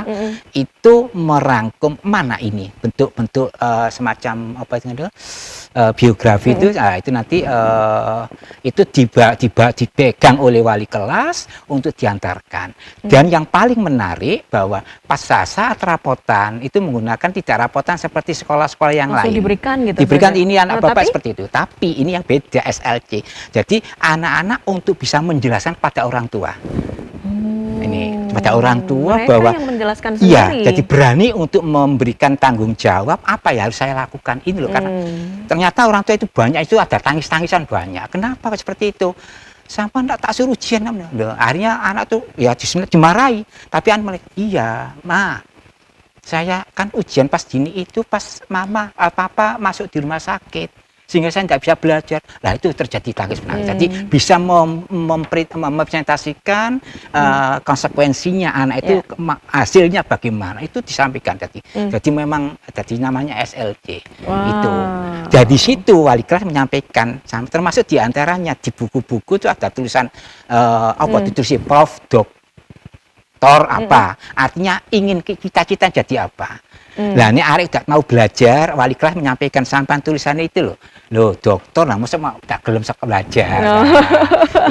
itu merangkum mana ini bentuk-bentuk semacam apa itu namanya, biografi itu, nah, itu nanti itu dipegang oleh wali kelas untuk diantarkan. Dan yang paling menarik bahwa pas saat rapotan itu menggunakan tidak rapotan seperti sekolah-sekolah yang Langsung lain. diberikan gitu Diberikan saja. ini anak Nah, bapak tapi- seperti itu. Tapi ini yang beda SLC. Jadi anak-anak untuk bisa menjelaskan pada orang tua. Ini pada orang tua Mereka bahwa yang menjelaskan iya, sendiri. jadi berani untuk memberikan tanggung jawab apa ya harus saya lakukan ini loh karena ternyata orang tua itu banyak itu ada tangis-tangisan banyak. Kenapa seperti itu? Sampai enggak tak suruh ujian namanya. Loh, akhirnya anak tuh ya dimarahi. Tapi anak malah iya, Ma. Saya kan ujian pas gini itu pas mama papa masuk di rumah sakit sehingga saya nggak bisa belajar. Nah itu terjadi tangis menangis. Jadi bisa mempresentasikan konsekuensinya anak itu hasilnya bagaimana itu disampaikan. Jadi memang jadi namanya SLC itu. Dari situ wali kelas menyampaikan termasuk diantaranya di buku-buku itu ada tulisan apa ditulis Prof. Doktor apa artinya ingin cita-cita jadi apa. Nah ini Arek udah mau belajar, wali kelas menyampaikan sampan tulisannya itu loh dokter, nah masa mau tak gelem belajar. Nah,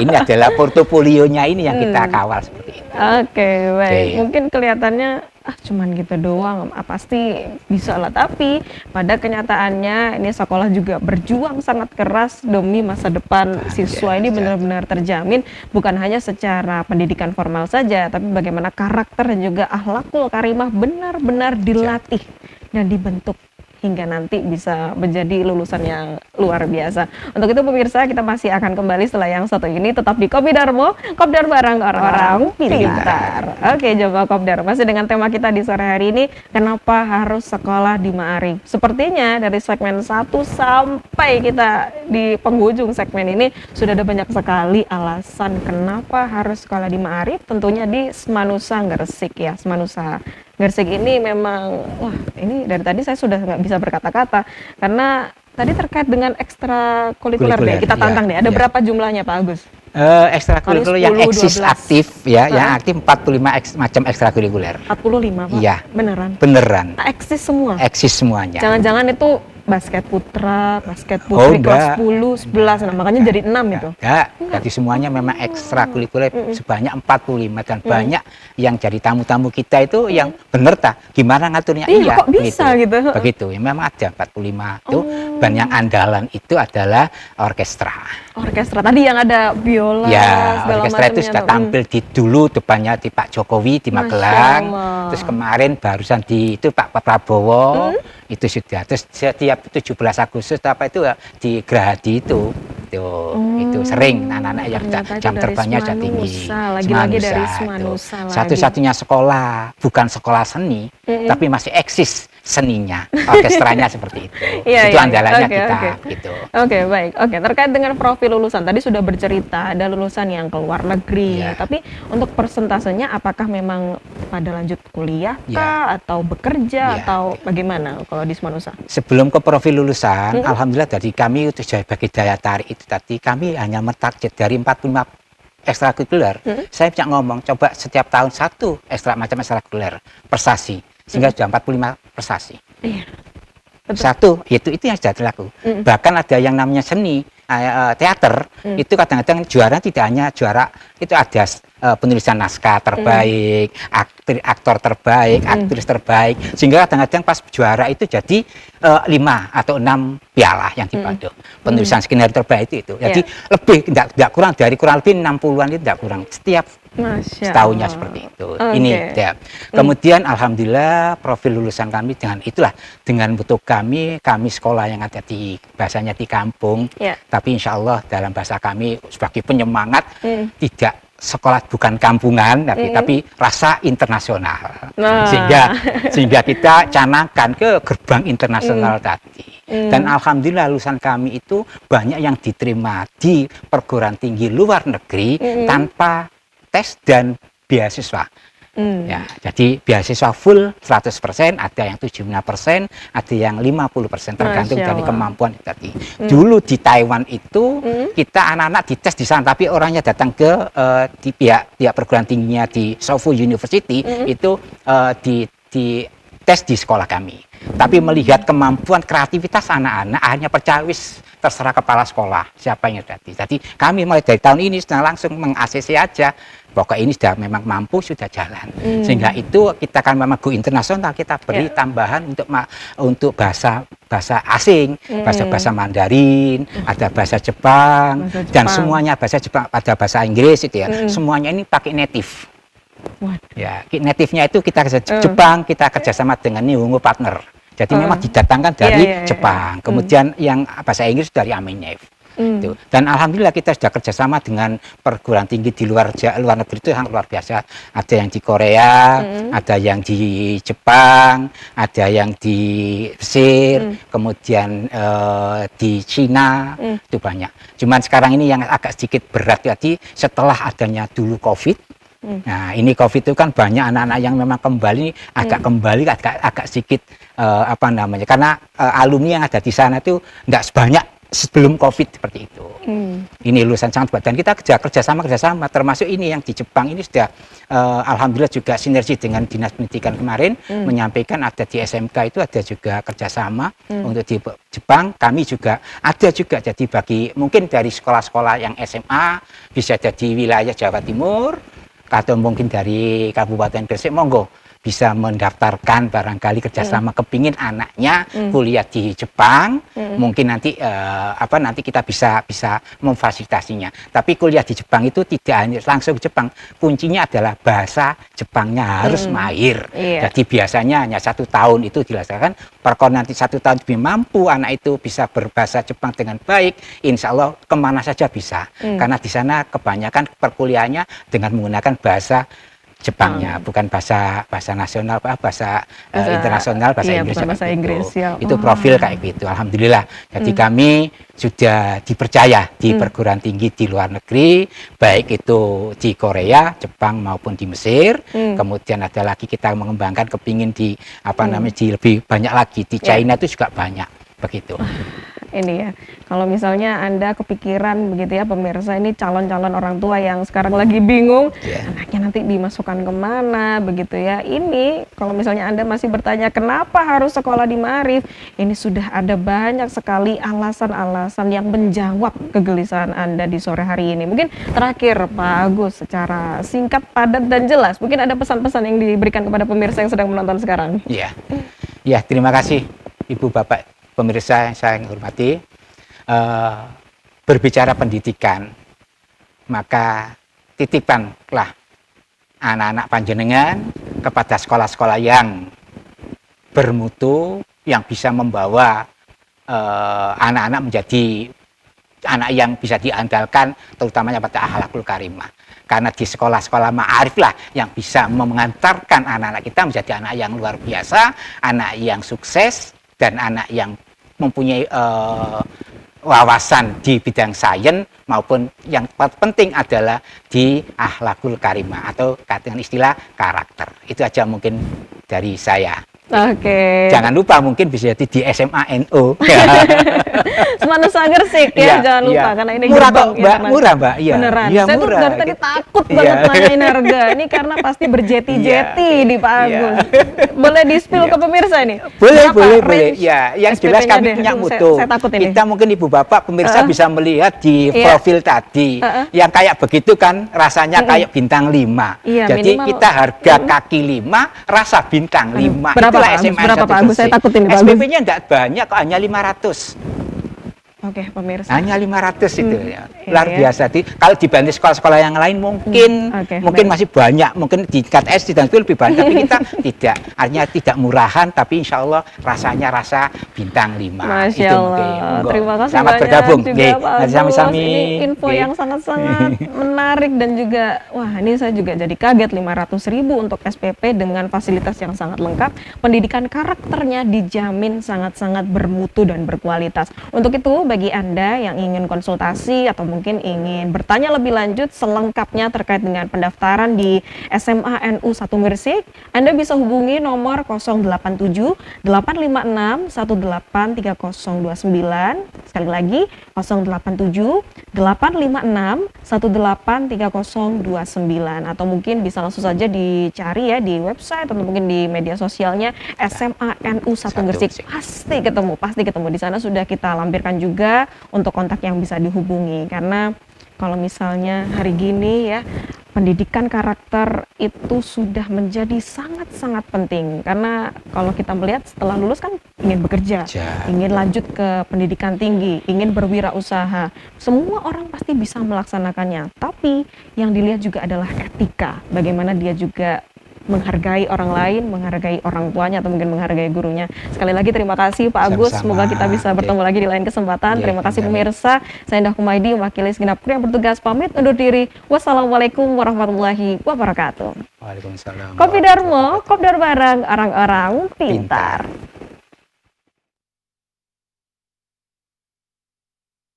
ini adalah portofolionya ini yang kita kawal seperti itu. Oke, baik. Oke. Mungkin kelihatannya cuman gitu doang, pasti bisa lah. Tapi pada kenyataannya ini sekolah juga berjuang sangat keras demi masa depan siswa ini benar-benar terjamin, bukan hanya secara pendidikan formal saja, tapi bagaimana karakter dan juga akhlakul karimah benar-benar dilatih dan dibentuk hingga nanti bisa menjadi lulusan yang luar biasa. Untuk itu pemirsa, kita masih akan kembali setelah yang satu ini, tetap di Kopi Darmo, Kopdar bareng orang-orang pintar. Oke, Jemaah Kopdar, masih dengan tema kita di sore hari ini, kenapa harus sekolah di Ma'arif? Sepertinya dari segmen 1 sampai kita di penghujung segmen ini, sudah ada banyak sekali alasan kenapa harus sekolah di Ma'arif, tentunya di Semanusa Gresik ya, Semanusa Gresik ini memang, wah ini dari tadi saya sudah nggak bisa berkata-kata karena tadi terkait dengan ekstrakurikuler deh, kita tantang deh. Ada berapa jumlahnya Pak Agus? Ekstrakurikuler yang Kali 10, eksis 12. aktif ya, yang aktif 45 macam ekstrakurikuler. 45 Pak? Iya. Beneran? Beneran, Eksis semua? eksis semuanya. Jangan-jangan itu basket putra, basket Oh, putri kelas enggak. 10, 11, nah makanya jadi 6 itu. Enggak, jadi semuanya memang ekstrakurikuler sebanyak 45 dan banyak yang jadi tamu-tamu kita itu yang bener tak gimana ngaturnya Iya, kok bisa gitu? Begitu, ya, memang ada 45 itu dan yang andalan itu adalah orkestra. Orkestra, tadi yang ada biola, Ya, segala orkestra itu macamnya sudah tuh. tampil di dulu depannya di Pak Jokowi di Masya Magelang. Allah. Terus kemarin barusan di itu Pak Prabowo itu sudah. Terus setiap 17 Agustus apa itu ya, di Gerahadi itu sering anak-anak yang ternyata itu jam dari terbangnya sudah tinggi. Semanusa, lagi-lagi dari itu. Semanusa lagi. Satu-satunya sekolah bukan sekolah seni, tapi masih eksis seninya, orkestranya seperti itu. Iya, Itu iya, andalannya oke, kita oke. gitu. Oke, baik. Oke, terkait dengan profil lulusan tadi sudah bercerita ada lulusan yang ke luar negeri. Iya. Tapi untuk persentasenya apakah memang pada lanjut kuliah kah atau bekerja Iya. atau bagaimana kalau di Semanusa? Sebelum ke profil lulusan, alhamdulillah dari kami itu sebagai daya tarik itu tadi kami hanya mentarget dari 45 ekstrakurikuler. Saya bisa ngomong coba setiap tahun satu macam ekstrakurikuler prestasi sehingga sudah 45 prestasi. Iya. Betul. Satu itu yang sudah dilakukan. Bahkan ada yang namanya seni, teater itu kadang-kadang juara tidak hanya juara itu ada penulisan naskah terbaik, aktor terbaik, aktris terbaik, sehingga kadang-kadang pas juara itu jadi 5 atau 6 piala yang dipaduh. Penulisan skenario terbaik itu. Jadi lebih tidak kurang dari kurang lebih 60-an itu tidak kurang setiap setahunnya seperti itu. Ini ya. Kemudian alhamdulillah profil lulusan kami dengan butuh kami sekolah yang ada di bahasanya di kampung, tapi insya Allah dalam bahasa kami sebagai penyemangat tidak sekolah bukan kampungan tapi rasa internasional. Sehingga kita canangkan ke gerbang internasional tadi. Dan alhamdulillah lulusan kami itu banyak yang diterima di perguruan tinggi luar negeri tanpa tes dan beasiswa. Ya, jadi beasiswa full 100%, ada yang 75%, ada yang 50%, tergantung dari kemampuan tadi. Dulu di Taiwan itu kita anak-anak dites di sana, tapi orangnya datang ke di pihak perguruan tingginya di Sofu University itu di tes di sekolah kami. Tapi melihat kemampuan kreativitas anak-anak, hanya percaya terserah kepala sekolah siapa yang jadi. Jadi kami mulai dari tahun ini sudah langsung meng-ACC aja. Pokoknya ini sudah memang mampu, sudah jalan. Sehingga itu kita kan memang go internasional, kita beri tambahan untuk bahasa asing, bahasa Mandarin, ada bahasa Jepang, dan semuanya bahasa Jepang, ada bahasa Inggris itu ya. Semuanya ini pakai native. Ya, native-nya itu kita kerja Jepang, kita kerjasama dengan Nihongo Partner. Jadi memang didatangkan dari Jepang. Kemudian yang bahasa Inggris dari Aminef. Dan alhamdulillah kita sudah kerjasama dengan perguruan tinggi di luar negeri itu yang luar biasa. Ada yang di Korea, ada yang di Jepang, ada yang di Mesir, kemudian di Cina, itu banyak. Cuman sekarang ini yang agak sedikit berat tadi setelah adanya dulu COVID. Nah, ini COVID itu kan banyak anak-anak yang memang agak sedikit karena alumni yang ada di sana itu enggak sebanyak sebelum COVID seperti itu. Ini lulusan sangat baik dan kita kerjasama termasuk ini yang di Jepang ini sudah alhamdulillah juga sinergi dengan Dinas Pendidikan kemarin menyampaikan ada di SMK itu ada juga kerjasama untuk di Jepang. Kami juga ada juga jadi bagi mungkin dari sekolah-sekolah yang SMA bisa jadi wilayah Jawa Timur atau mungkin dari Kabupaten Gresik, monggo bisa mendaftarkan barangkali kerjasama kepingin anaknya kuliah di Jepang, mungkin nanti nanti kita bisa memfasilitasinya. Tapi kuliah di Jepang itu tidak hanya langsung ke Jepang, kuncinya adalah bahasa Jepangnya harus mahir. Jadi biasanya hanya 1 tahun itu dilaksanakan. Kalau nanti 1 tahun lebih mampu anak itu bisa berbahasa Jepang dengan baik, insya Allah kemana saja bisa. Karena di sana kebanyakan perkuliahannya dengan menggunakan bahasa Jepangnya, bukan bahasa nasional, bahasa internasional, bahasa Inggris. Bahasa Inggris ya. Itu profil kayak gitu, alhamdulillah. Jadi kami sudah dipercaya di perguruan tinggi di luar negeri, baik itu di Korea, Jepang maupun di Mesir. Kemudian ada lagi kita mengembangkan kepingin di di lebih banyak lagi di China itu juga banyak begitu. Ini ya, kalau misalnya Anda kepikiran begitu ya pemirsa, ini calon-calon orang tua yang sekarang lagi bingung anaknya nanti dimasukkan kemana begitu ya. Ini kalau misalnya Anda masih bertanya kenapa harus sekolah di Maarif, ini sudah ada banyak sekali alasan-alasan yang menjawab kegelisahan Anda di sore hari ini. Mungkin terakhir Pak Agus secara singkat, padat dan jelas, mungkin ada pesan-pesan yang diberikan kepada pemirsa yang sedang menonton sekarang. Ya, terima kasih Ibu Bapak pemirsa yang saya hormati. Berbicara pendidikan, maka titipanlah anak-anak panjenengan kepada sekolah-sekolah yang bermutu, yang bisa membawa anak-anak menjadi anak yang bisa diandalkan, terutamanya pada akhlakul karimah. Karena di sekolah-sekolah ma'arif lah yang bisa mengantarkan anak-anak kita menjadi anak yang luar biasa, anak yang sukses, dan anak yang mempunyai wawasan di bidang sains maupun yang penting adalah di akhlakul karimah atau dengan istilah karakter. Itu aja mungkin dari saya. Oke. Jangan lupa mungkin bisa jadi di SMA NU. Semanusa Gresik ya, Iya, jangan lupa iya. karena ini Murah gerbang kok, Mbak. internasional. Murah, Mbak. Iya. Beneran. Iya, Saya tuh murah. dari tadi takut Iya. banget nanyain harga. Ini karena pasti berjeti-jeti Iya. di Pak Iya. Agus. Boleh di-spill Iya. ke pemirsa ini? Boleh, Berapa boleh, range boleh. Ya, yang jelas SPP-nya kami deh? punya Aduh, mutu. Saya takut ini. Kita mungkin ibu bapak pemirsa bisa melihat di Iya. profil tadi. Yang kayak begitu kan rasanya kayak bintang 5. Iya, Jadi minimal. kita harga kaki 5, rasa bintang 5. Berapa, Itulah Pak Agus? SMA Berapa, satu Pak Agus? Saya Gresik. takut ini, Pak Agus. SPP-nya enggak banyak kok, hanya 500. Oke, pemirsa. Hanya 500 itu ya. Iya, Luar ya. biasa. Kalau dibanding sekolah-sekolah yang lain mungkin Oke, mungkin baik. masih banyak, mungkin di tingkat SD dan itu lebih banyak, tapi kita tidak. Artinya tidak murahan, tapi insya Allah rasanya rasa bintang 5. Masya Itu Allah. mungkin. Monggo. Terima kasih Selamat banyak bergabung. juga Nggih. Pak Mari Agus. sami-sami. Ini info Nggih. yang sangat-sangat menarik dan juga wah ini saya juga jadi kaget 500.000 untuk SPP dengan fasilitas yang sangat lengkap. Pendidikan karakternya dijamin sangat-sangat bermutu dan berkualitas. Untuk itu bagi Anda yang ingin konsultasi atau mungkin ingin bertanya lebih lanjut selengkapnya terkait dengan pendaftaran di SMA NU 1 Gresik, Anda bisa hubungi nomor 087 856 183029. Sekali lagi 087 856 183029 atau mungkin bisa langsung saja dicari ya di website atau mungkin di media sosialnya SMA NU 1 Gresik. Pasti ketemu di sana sudah kita lampirkan juga untuk kontak yang bisa dihubungi karena kalau misalnya hari gini ya pendidikan karakter itu sudah menjadi sangat-sangat penting karena kalau kita melihat setelah lulus kan ingin bekerja, ingin lanjut ke pendidikan tinggi, ingin berwirausaha. Semua orang pasti bisa melaksanakannya, tapi yang dilihat juga adalah etika, bagaimana dia juga menghargai orang lain, menghargai orang tuanya atau mungkin menghargai gurunya. Sekali lagi terima kasih Pak Agus, Sama-sama. semoga kita bisa bertemu lagi di lain kesempatan. Oke, Terima kasih amin. pemirsa. Saya Indah Kumaidi, mewakili segenap kru yang bertugas pamit undur diri. Wassalamualaikum warahmatullahi wabarakatuh. Waalaikumsalam. Kopi Darmo, Kopdar bareng orang-orang pintar.